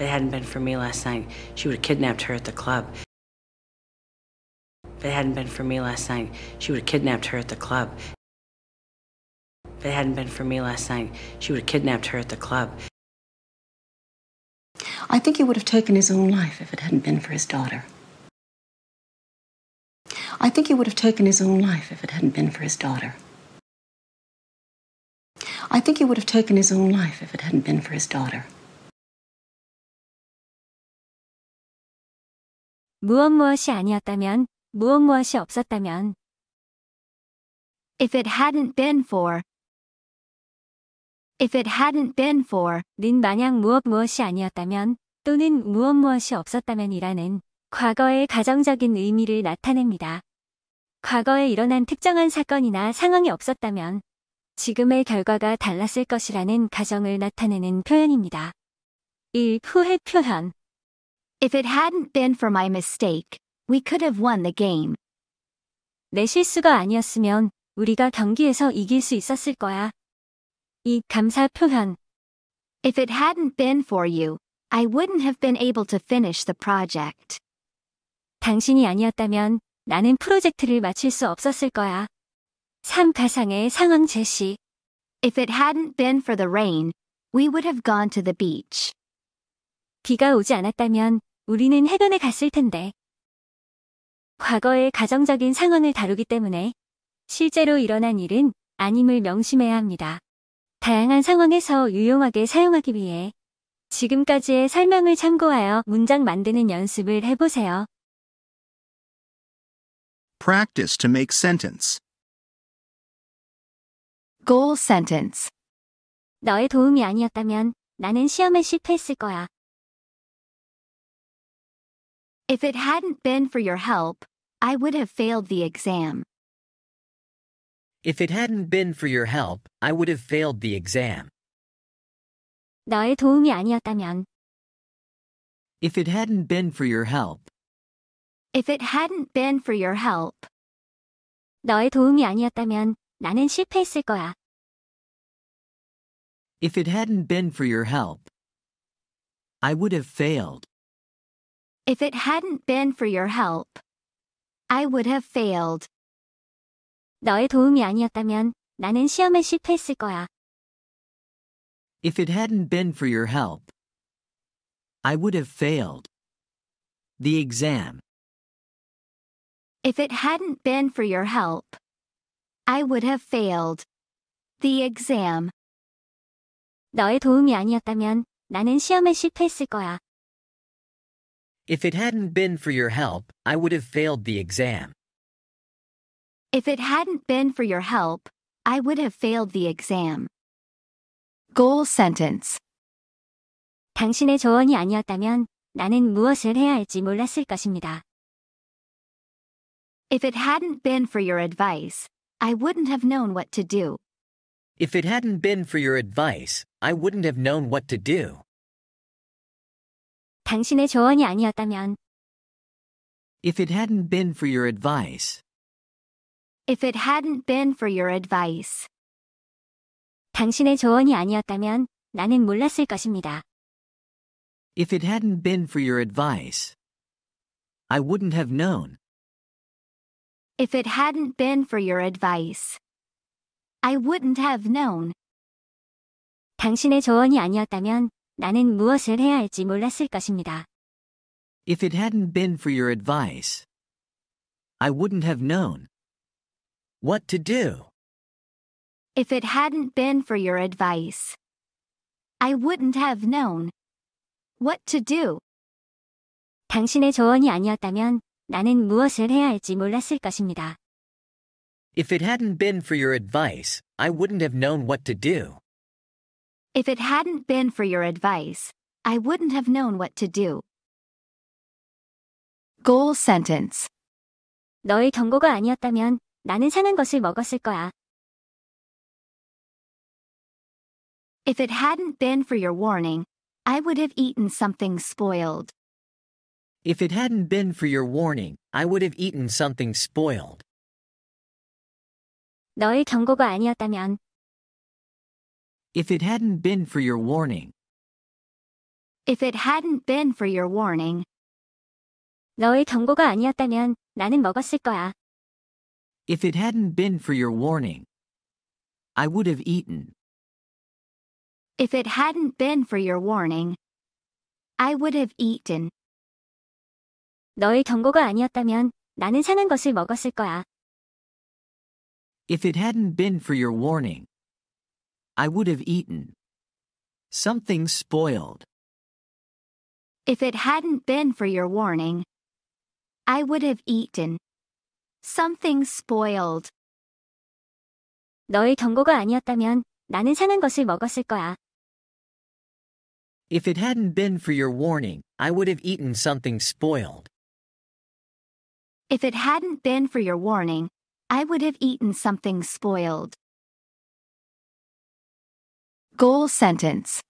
If it hadn't been for me last night, she would have kidnapped her at the club. If it hadn't been for me last night, she would have kidnapped her at the club. If it hadn't been for me last night, she would have kidnapped her at the club. I think he would have taken his own life if it hadn't been for his daughter. I think he would have taken his own life if it hadn't been for his daughter. I think he would have taken his own life if it hadn't been for his daughter. 무엇이 아니었다면, 무엇이 없었다면. If it hadn't been for. If it hadn't been for. 는 만약 무엇이 아니었다면, 또는 무엇이 없었다면이라는 과거의 가정적인 의미를 나타냅니다. 과거에 일어난 특정한 사건이나 상황이 없었다면, 지금의 결과가 달랐을 것이라는 가정을 나타내는 표현입니다. 1. 후회 표현. If it hadn't been for my mistake, we could have won the game. 내 실수가 아니었으면 우리가 경기에서 이길 수 있었을 거야. 2. 감사 표현. If it hadn't been for you, I wouldn't have been able to finish the project. 당신이 아니었다면 나는 프로젝트를 마칠 수 없었을 거야. 3. 가상의 상황 제시. If it hadn't been for the rain, we would have gone to the beach. 비가 오지 않았다면 우리는 해변에 갔을 텐데. 과거의 가정적인 상황을 다루기 때문에 실제로 일어난 일은 아님을 명심해야 합니다. 다양한 상황에서 유용하게 사용하기 위해 지금까지의 설명을 참고하여 문장 만드는 연습을 해보세요. Practice to make sentence. Goal sentence. 너의 도움이 아니었다면 나는 시험에 실패했을 거야. If it hadn't been for your help, I would have failed the exam. If it hadn't been for your help, I would have failed the exam. 너의 도움이 아니었다면. If it hadn't been for your help. If it hadn't been for your help. 너의 도움이 아니었다면 나는 실패했을 거야. If it hadn't been for your help, I would have failed. If it hadn't been for your help, I would have failed. 너의 도움이 아니었다면 나는 시험에 실패했을 거야. If it hadn't been for your help, I would have failed the exam. If it hadn't been for your help, I would have failed the exam. 너의 도움이 아니었다면 나는 시험에 실패했을 거야. If it hadn't been for your help, I would have failed the exam. If it hadn't been for your help, I would have failed the exam. Goal sentence. 당신의 조언이 아니었다면 나는 무엇을 해야 할지 몰랐을 것입니다. If it hadn't been for your advice, I wouldn't have known what to do. If it hadn't been for your advice, I wouldn't have known what to do. 당신의 조언이 아니었다면. If it hadn't been for your advice. If it hadn't been for your advice. 당신의 조언이 아니었다면 나는 몰랐을 것입니다. If it hadn't been for your advice, I wouldn't have known. If it hadn't been for your advice, I wouldn't have known. 당신의 조언이 아니었다면 나는 무엇을 해야 할지 몰랐을 것입니다. If it hadn't been for your advice, I wouldn't have known what to do. If it hadn't been for your advice, I wouldn't have known what to do. 당신의 조언이 아니었다면 나는 무엇을 해야 할지 몰랐을 것입니다. If it hadn't been for your advice, I wouldn't have known what to do. If it hadn't been for your advice, I wouldn't have known what to do. Goal sentence. 너의 경고가 아니었다면 나는 상한 것을 먹었을 거야. If it hadn't been for your warning, I would have eaten something spoiled. If it hadn't been for your warning, I would have eaten something spoiled. 너의 경고가 아니었다면. If it hadn't been for your warning. If it hadn't been for your warning, 너의 경고가 아니었다면 나는 먹었을 거야. If it hadn't been for your warning, I would have eaten. if it hadn't been for your warning, I would have eaten. 너의 경고가 아니었다면 나는 상한 것을 먹었을 거야. If it hadn't been for your warning, I would have eaten. Something spoiled. If it hadn't been for your warning, I would have eaten. Something spoiled. 너의 경고가 아니었다면 나는 상한 것을 먹었을 거야. If it hadn't been for your warning, I would have eaten something spoiled. If it hadn't been for your warning, I would have eaten something spoiled. Goal sentence.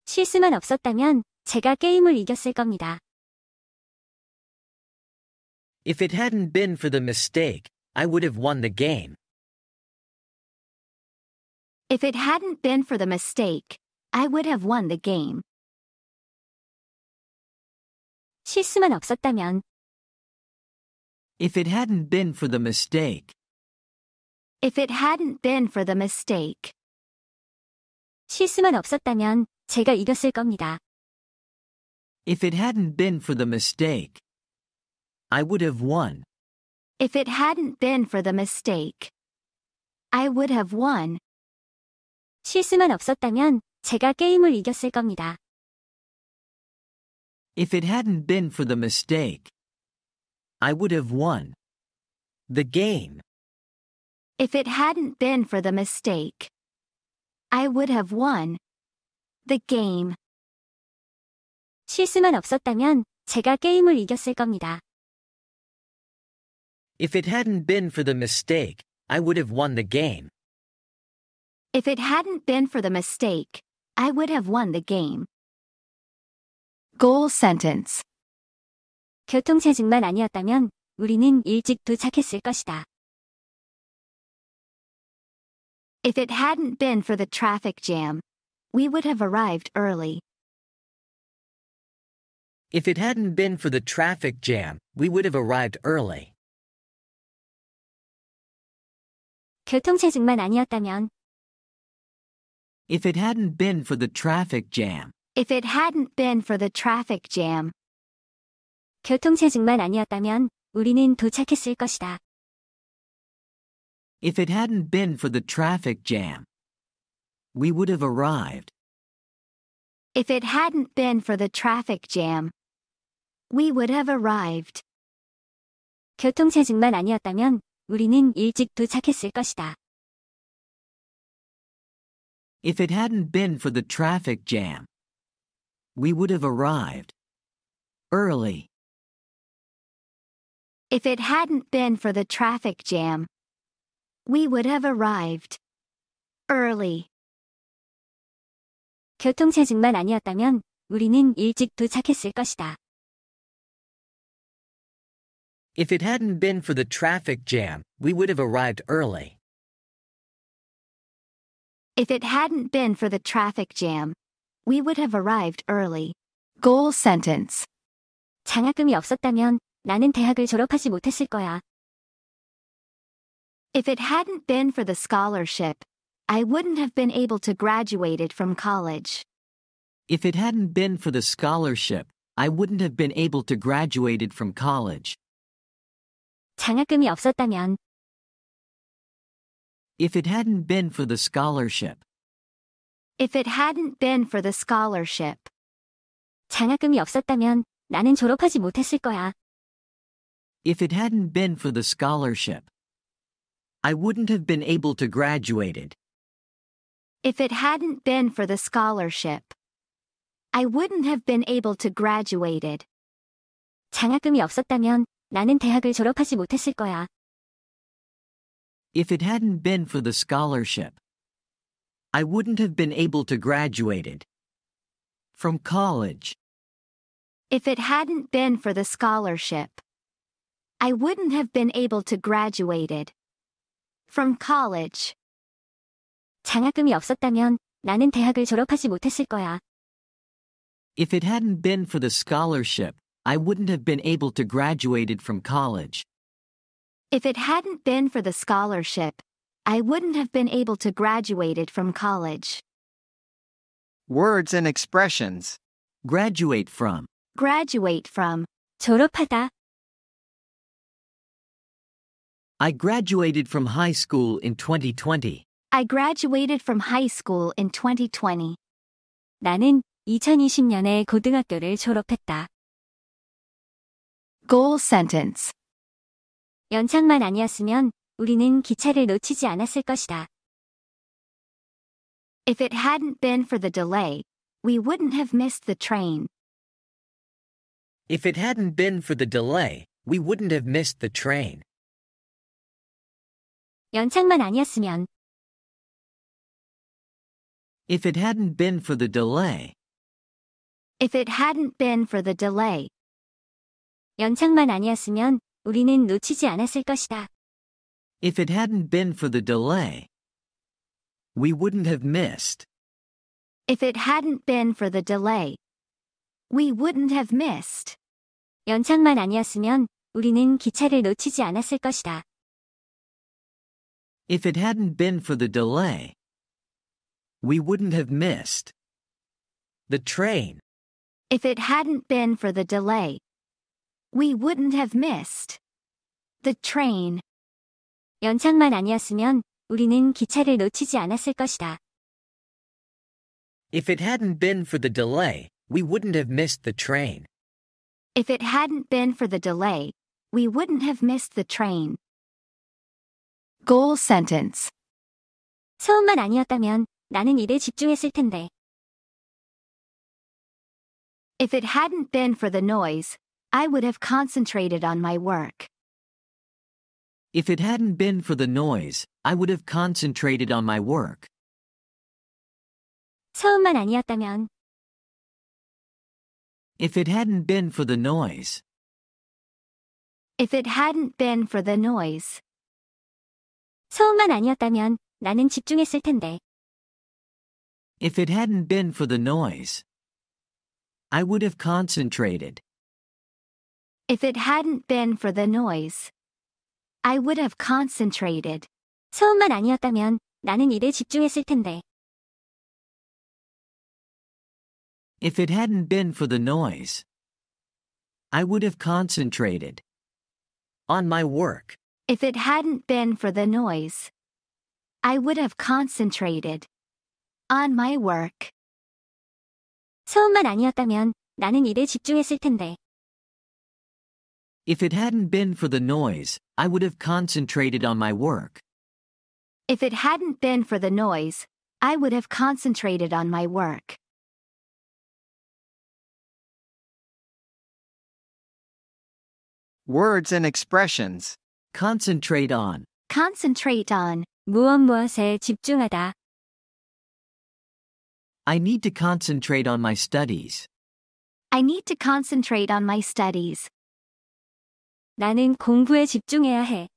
실수만 없었다면 제가 게임을 이겼을 겁니다. If it hadn't been for the mistake, I would have won the game. If it hadn't been for the mistake, I would have won the game. 실수만 없었다면 If it hadn't been for the mistake, If it hadn't been for the mistake, 실수만 없었다면 제가 이겼을 겁니다. if it hadn't been for the mistake, I would have won. if it hadn't been for the mistake, I would have won. 실수만 없었다면 제가 게임을 이겼을 겁니다. If it hadn't been for the mistake, I would have won the game. If it hadn't been for the mistake, I would have won the game. 실수만 없었다면 제가 게임을 이겼을 겁니다. If it hadn't been for the mistake, I would have won the game. If it hadn't been for the mistake, I would have won the game. Goal sentence. 교통체증만 아니었다면 우리는 일찍 도착했을 것이다. If it hadn't been for the traffic jam, we would have arrived early. If it hadn't been for the traffic jam, we would have arrived early. 교통체증만 아니었다면 If it hadn't been for the traffic jam, If it hadn't been for the traffic jam, 교통체증만 아니었다면 우리는 도착했을 것이다. if it hadn't been for the traffic jam, we would have arrived. if it hadn't been for the traffic jam, we would have arrived. 교통체증만 아니었다면 우리는 일찍 도착했을 것이다. If it hadn't been for the traffic jam, we would have arrived early. If it hadn't been for the traffic jam, we would have arrived early. 교통체증만 아니었다면 우리는 일찍 도착했을 것이다. If it hadn't been for the traffic jam, we would have arrived early. If it hadn't been for the traffic jam, we would have arrived early. Goal sentence. 장학금이 없었다면 나는 대학을 졸업하지 못했을 거야. If it hadn't been for the scholarship, I wouldn't have been able to graduate from college. If it hadn't been for the scholarship, I wouldn't have been able to graduate from college. 장학금이 없었다면 If it hadn't been for the scholarship, If it hadn't been for the scholarship, 장학금이 없었다면 나는 졸업하지 못했을 거야. if it hadn't been for the scholarship, I wouldn't have been able to graduate. if it hadn't been for the scholarship, I wouldn't have been able to graduate. 장학금이 없었다면 나는 대학을 졸업하지 못했을 거야. If it hadn't been for the scholarship, I wouldn't have been able to graduate from college. If it hadn't been for the scholarship, I wouldn't have been able to graduate from college. 장학금이 없었다면 나는 대학을 졸업하지 못했을 거야. If it hadn't been for the scholarship, I wouldn't have been able to graduated from college. If it hadn't been for the scholarship, I wouldn't have been able to graduated from college. Words and expressions. Graduate from. Graduate from. 졸업하다. I graduated from high school in 2020. I graduated from high school in 2020. 나는 2020년에 고등학교를 졸업했다. Goal sentence. 연착만 아니었으면 우리는 기차를 놓치지 않았을 것이다. If it hadn't been for the delay, we wouldn't have missed the train. If it hadn't been for the delay, we wouldn't have missed the train. 연착만 아니었으면 If it hadn't been for the delay, If it hadn't been for the delay, 연착만 아니었으면 우리는 놓치지 않았을 것이다. if it hadn't been for the delay, we wouldn't have missed. if it hadn't been for the delay, we wouldn't have missed. 연착만 아니었으면 우리는 기차를 놓치지 않았을 것이다. If it hadn't been for the delay, we wouldn't have missed the train. If it hadn't been for the delay, we wouldn't have missed the train. 연착만 아니었으면 우리는 기차를 놓치지 않았을 것이다. If it hadn't been for the delay, we wouldn't have missed the train. If it hadn't been for the delay, we wouldn't have missed the train. Goal sentence. 소음만 아니었다면 나는 일에 집중했을 텐데. If it hadn't been for the noise, I would have concentrated on my work. If it hadn't been for the noise, I would have concentrated on my work. 소음만 아니었다면 If it hadn't been for the noise, If it hadn't been for the noise, 소음만 아니었다면 나는 집중했을 텐데. if it hadn't been for the noise, I would have concentrated. if it hadn't been for the noise, I would have concentrated. 소음만 아니었다면 나는 일에 집중했을 텐데. If it hadn't been for the noise, I would have concentrated on my work. If it hadn't been for the noise, I would have concentrated on my work. 소음만 아니었다면 나는 일에 집중했을 텐데. If it hadn't been for the noise, I would have concentrated on my work. If it hadn't been for the noise, I would have concentrated on my work. Words and expressions. Concentrate on. Concentrate on. 무엇에 집중하다. I need to concentrate on my studies. I need to concentrate on my studies. 나는 공부에 집중해야 해.